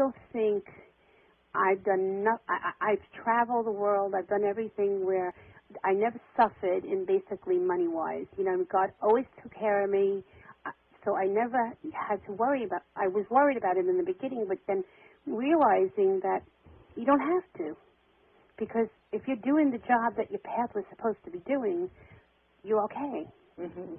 still think I've done I've traveled the world. I've done everything where I never suffered in basically money-wise. You know, God always took care of me, so I never had to worry about. I was worried about it in the beginning, but then realizing that you don't have to, because if you're doing the job that your path was supposed to be doing, you're okay. Mm-hmm.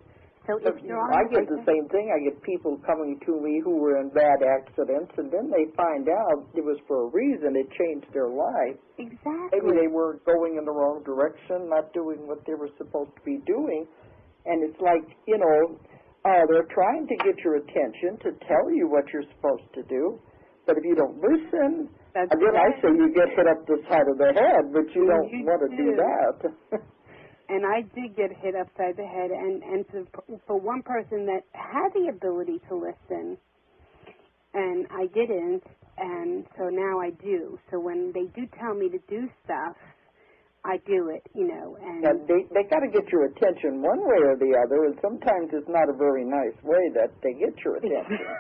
So if you're on I get the same thing. I get people coming to me who were in bad accidents, and then they find out it was for a reason. It changed their life. Exactly. Maybe they were going in the wrong direction, not doing what they were supposed to be doing. And it's like, you know, they're trying to get your attention to tell you what you're supposed to do. But if you don't listen, again, I say you get hit up the side of the head, but you don't want to do that. And I did get hit upside the head, and for one person that had the ability to listen, and I didn't, and so now I do. So when they do tell me to do stuff, I do it, you know. And they got to get your attention one way or the other, and sometimes it's not a very nice way that they get your attention.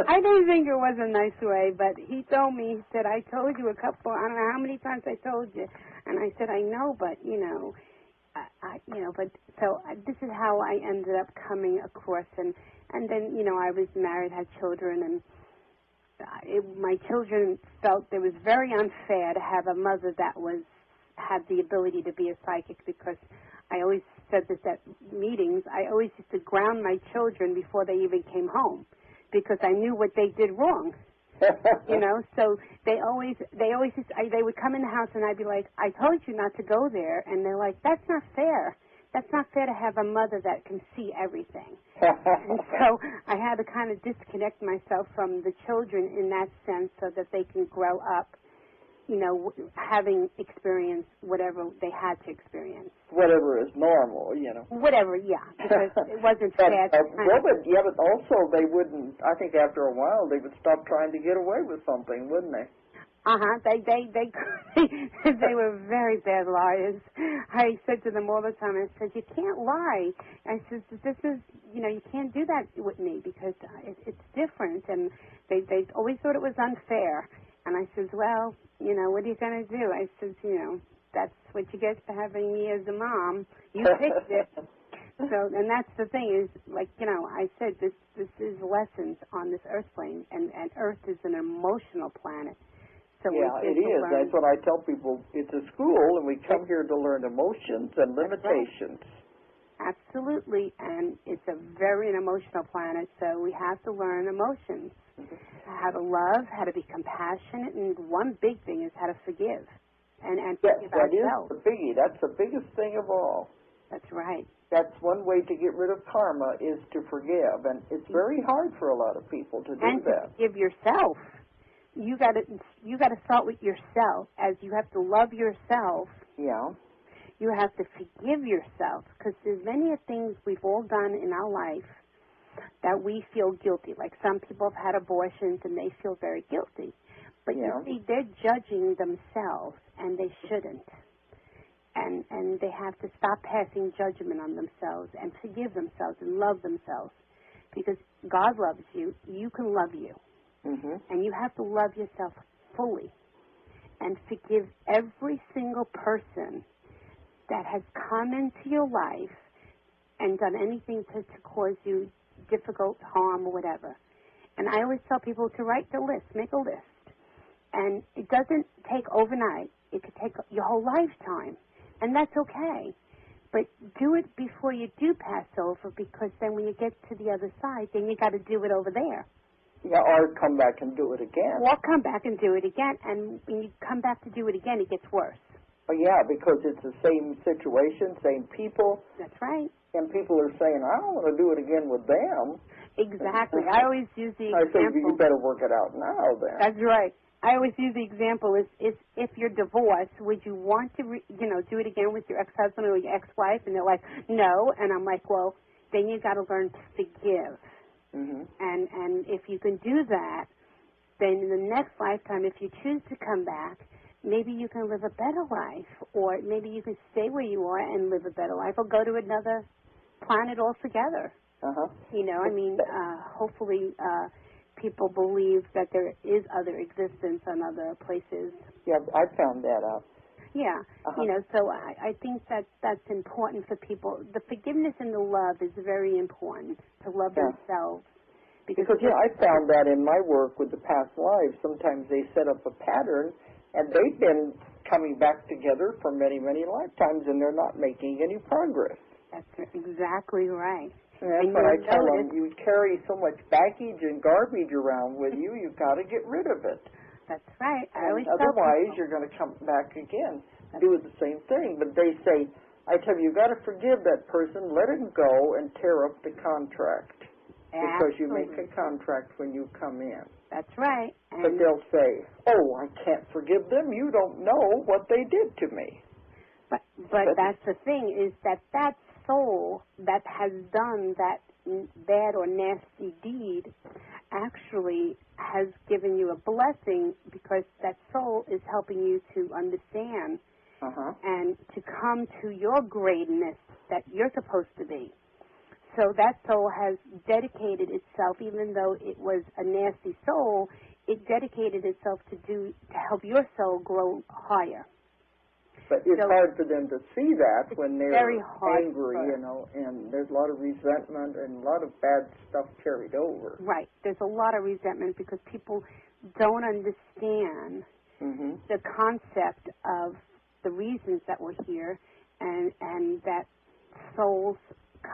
I didn't think it was a nice way, but he told me, he said, I told you I don't know how many times I told you. And I said, I know, but, you know, this is how I ended up coming across, and then, you know, I was married, had children, and my children felt it was very unfair to have a mother that had the ability to be a psychic, because I always said this at meetings, I always used to ground my children before they even came home, because I knew what they did wrong. You know, so they would come in the house and I'd be like, I told you not to go there, and they're like, that's not fair. That's not fair to have a mother that can see everything. And so I had to kind of disconnect myself from the children in that sense, so that they can grow up, you know, having experienced whatever they had to experience. Whatever is normal, you know. Whatever, yeah, because it wasn't fair. But also they wouldn't, I think after a while, they would stop trying to get away with something, wouldn't they? They were very bad liars. I said to them all the time, I said, you can't lie. I said, this is, you know, you can't do that with me, because it's different, and they always thought it was unfair. And I said, well, you know, what are you going to do? I said, you know, that's what you get for having me as a mom. You picked it. So, and that's the thing is, like, you know, I said this is lessons on this earth plane, and Earth is an emotional planet. So yeah, it is. That's what I tell people. It's a school, and we come here to learn emotions and limitations. Right. Absolutely, and it's a very emotional planet, so we have to learn emotions. Mm-hmm. How to love, how to be compassionate, and one big thing is how to forgive. And yes, forgive that ourselves. Is the biggie. That's the biggest thing of all. That's right. That's one way to get rid of karma, is to forgive, and it's very hard for a lot of people to do that. And to forgive yourself. You got to start with yourself, as you have to love yourself. Yeah. You have to forgive yourself, because there's many things we've all done in our life that we feel guilty. Like some people have had abortions and they feel very guilty. But you see, they're judging themselves, and they shouldn't. And they have to stop passing judgment on themselves and forgive themselves and love themselves. Because God loves you, you can love you. Mm-hmm. And you have to love yourself fully and forgive every single person that has come into your life and done anything to cause you difficult harm or whatever. And I always tell people to write the list, make a list. And it doesn't take overnight. It could take your whole lifetime. And that's okay. But do it before you do pass over, because then when you get to the other side, then you got to do it over there. Yeah, or come back and do it again. Or come back and do it again, and when you come back to do it again, it gets worse. Oh, yeah, because it's the same situation, same people. That's right. And people are saying, I don't want to do it again with them. Exactly. I always use the example. I say, you better work it out now, then. That's right. I always use the example is if you're divorced, would you want to, do it again with your ex-husband or your ex-wife? And they're like, no. And I'm like, well, then you got to learn to forgive. Mm-hmm. And if you can do that, then in the next lifetime, if you choose to come back, maybe you can live a better life, or maybe you can stay where you are and live a better life, or go to another planet altogether. Uh-huh. Hopefully people believe that there is other existence on other places. Yeah, I found that out. Yeah, so I think that that's important for people. The forgiveness and the love is very important, to love themselves. Because I found that in my work with the past lives, sometimes they set up a pattern, and they've been coming back together for many, many lifetimes, and they're not making any progress. That's exactly right. And that's what I tell them. You carry so much baggage and garbage around with you, you've got to get rid of it. That's right. Otherwise, you're going to come back again, do the same thing. But they say, I tell you, you've got to forgive that person, let him go, and tear up the contract. Because you make a contract when you come in. That's right. But they'll say, oh, I can't forgive them. You don't know what they did to me. But that's the thing, is that soul that has done that bad or nasty deed actually has given you a blessing, because that soul is helping you to understand and to come to your greatness that you're supposed to be. So that soul has dedicated itself, even though it was a nasty soul, it dedicated itself to help your soul grow higher. But it's hard for them to see that when they're angry, hard. And there's a lot of resentment and a lot of bad stuff carried over. Right. There's a lot of resentment because people don't understand the concept of the reasons that we're here, and that souls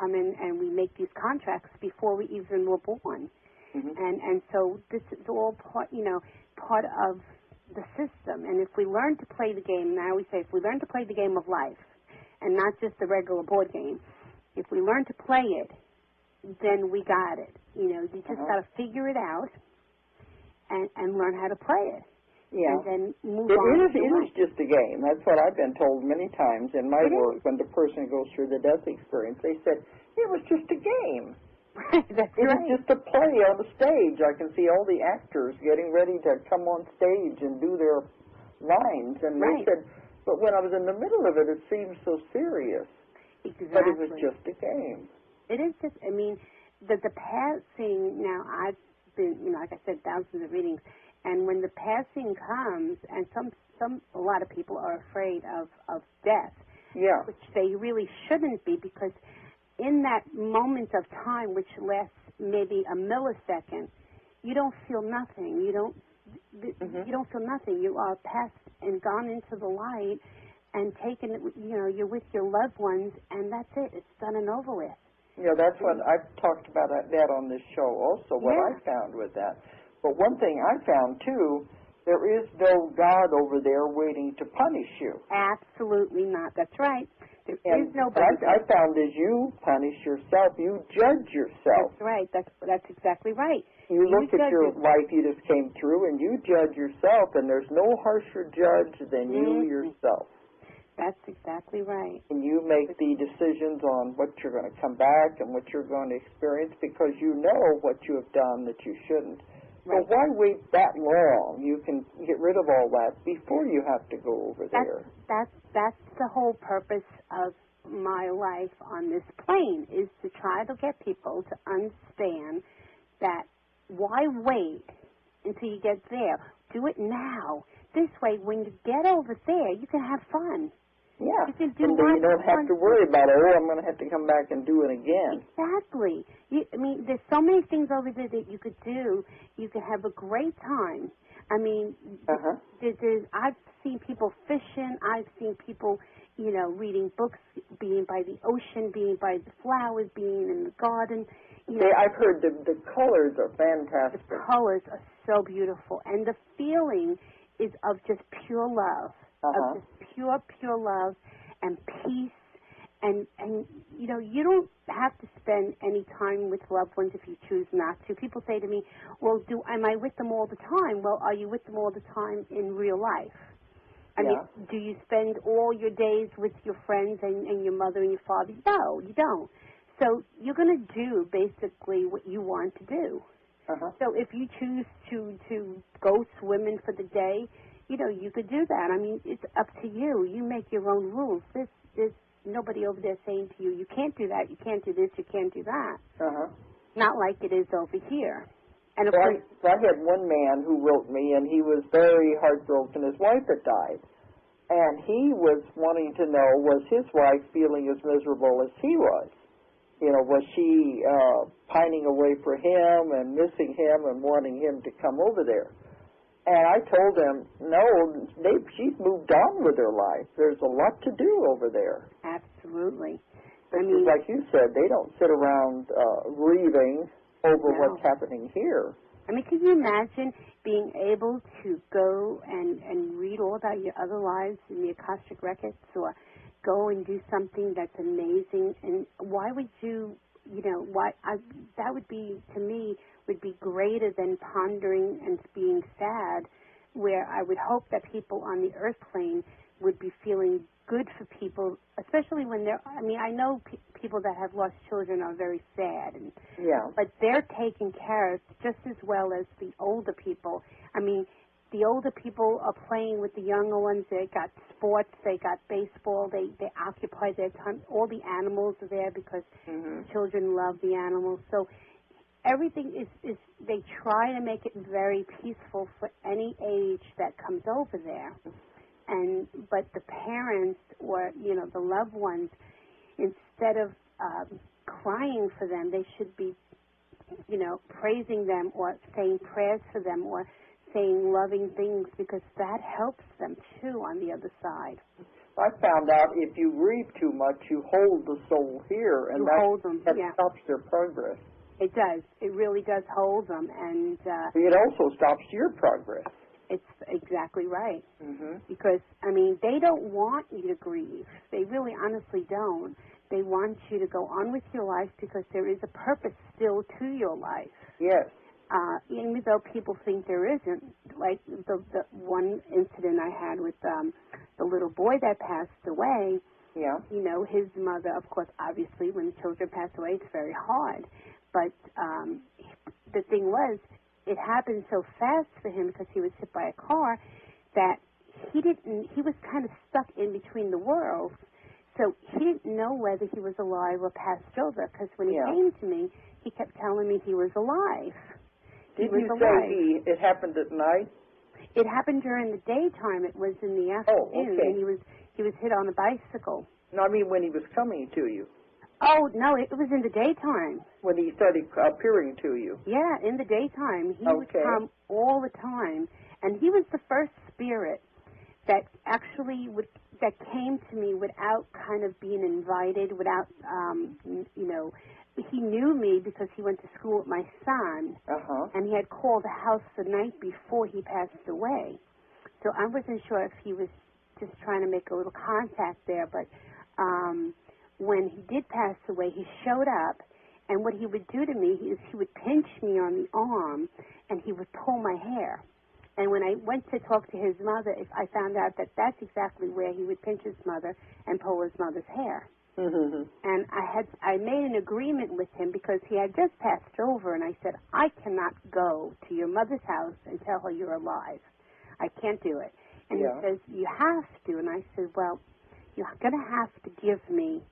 come in and we make these contracts before we even were born. And so this is all part of the system. And if we learn to play the game, now we say if we learn to play the game of life and not just the regular board game, if we learn to play it, then we got it. You just got to figure it out and learn how to play it. Yeah. And then move on. It is just a game. That's what I've been told many times in my work when the person goes through the death experience. They said, it was just a game. That's it was just a play on the stage. I can see all the actors getting ready to come on stage and do their lines. And they said, but when I was in the middle of it, it seemed so serious. Exactly. But it was just a game. It is just, the passing, now I've been, like I said, thousands of readings, and when the passing comes, and a lot of people are afraid of death, which they really shouldn't be, because in that moment of time, which lasts maybe a millisecond, you don't feel nothing. You don't feel nothing. You are passed and gone into the light, and taken. You're with your loved ones, and that's it. It's done and over with. Yeah, that's what I've talked about that on this show. Also, what I found with that. But one thing I found, too, there is no God over there waiting to punish you. Absolutely not. That's right. There is nobody. What I found is you punish yourself. You judge yourself. That's right. That's exactly right. You look at your life you just came through, and you judge yourself, and there's no harsher judge than you yourself. That's exactly right. And you make the decisions on what you're going to come back and what you're going to experience, because you know what you have done that you shouldn't. Right. So why wait that long? You can get rid of all that before you have to go over there. That's the whole purpose of my life on this plane, is to try to get people to understand that why wait until you get there? Do it now. This way, when you get over there, you can have fun. Yeah, you can do and then you don't have to worry about, I'm going to have to come back and do it again. Exactly. There's so many things over there that you could do. You could have a great time. I've seen people fishing. I've seen people, reading books, being by the ocean, being by the flowers, being in the garden. I've heard the colors are fantastic. The colors are so beautiful. And the feeling is of just pure love. Of just pure love and peace, and you don't have to spend any time with loved ones if you choose not to. People say to me, well, am I with them all the time? Well, are you with them all the time in real life? I mean, do you spend all your days with your friends and your mother and your father? No, you don't. So you're going to do basically what you want to do. So if you choose to go swimming for the day, you could do that. It's up to you. You make your own rules. There's nobody over there saying to you, you can't do that, you can't do this, you can't do that. Not like it is over here. And of course, I had one man who wrote me, and he was very heartbroken. His wife had died, and he was wanting to know, was his wife feeling as miserable as he was? You know, was she pining away for him and missing him and wanting him to come over there? And I told him, no, she's moved on with her life. There's a lot to do over there. Absolutely. Because, like you said, they don't sit around grieving over what's happening here. I mean, can you imagine being able to go and read all about your other lives in the Akashic Records, or go and do something that's amazing? And why would you, that would be, to me, would be greater than pondering and being sad, where I would hope that people on the earth plane would be feeling good for people, especially when they're, I know people that have lost children are very sad, but they're taken care of just as well as the older people. I mean, the older people are playing with the younger ones. They got sports, they got baseball, they occupy their time. All the animals are there because children love the animals. So everything is they try to make it very peaceful for any age that comes over there. But the parents or, the loved ones, instead of crying for them, they should be, praising them or saying prayers for them or saying loving things, because that helps them too on the other side. I found out if you grieve too much, you hold the soul here, and that stops their progress. It does. It really does hold them, and it also stops your progress. It's exactly right. Because, they don't want you to grieve. They really honestly don't. They want you to go on with your life because there is a purpose still to your life. Yes. Even though people think there isn't. Like the one incident I had with the little boy that passed away. Yeah. His mother, of course, obviously, when the children pass away, it's very hard. But the thing was, it happened so fast for him because he was hit by a car that he was kind of stuck in between the worlds. So he didn't know whether he was alive or passed over, because when he came to me, he kept telling me he was alive. Did you say it happened at night? It happened during the daytime. It was in the afternoon, and he was hit on a bicycle. No, when he was coming to you. Oh, no, it was in the daytime. When he started appearing to you? Yeah, in the daytime. He would come all the time. And he was the first spirit that actually that came to me without kind of being invited, without, he knew me because he went to school with my son. And he had called the house the night before he passed away. So I wasn't sure if he was just trying to make a little contact there, but when he did pass away, he showed up, and what he would do to me is he would pinch me on the arm, and he would pull my hair. And when I went to talk to his mother, I found out that that's exactly where he would pinch his mother and pull his mother's hair. And I made an agreement with him because he had just passed over, and I said, I cannot go to your mother's house and tell her you're alive. I can't do it. And he says, you have to. And I said, well, you're going to have to give me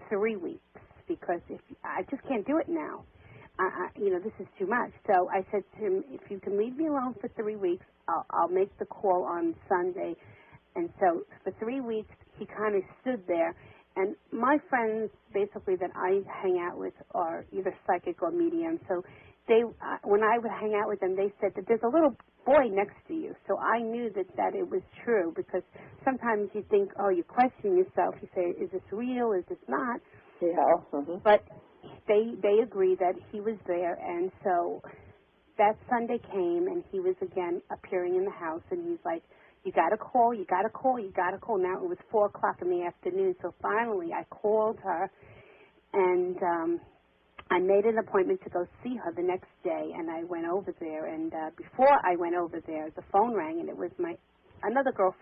3 weeks, because I just can't do it now. This is too much. So I said to him, if you can leave me alone for 3 weeks, I'll make the call on Sunday. And so for 3 weeks, he kind of stood there. And my friends, basically, that I hang out with are either psychic or medium. So when I would hang out with them, they said that there's a little boy next to you. So I knew that it was true, because sometimes you think, you question yourself. You say, is this real? Is this not? Yeah. But they agree that he was there, and so that Sunday came, and he was again appearing in the house, and he's like, you got to call, you got to call, you got to call. Now it was 4 o'clock in the afternoon, so finally I called her, and I made an appointment to go see her the next day, and I went over there, and before I went over there, the phone rang, and it was another girlfriend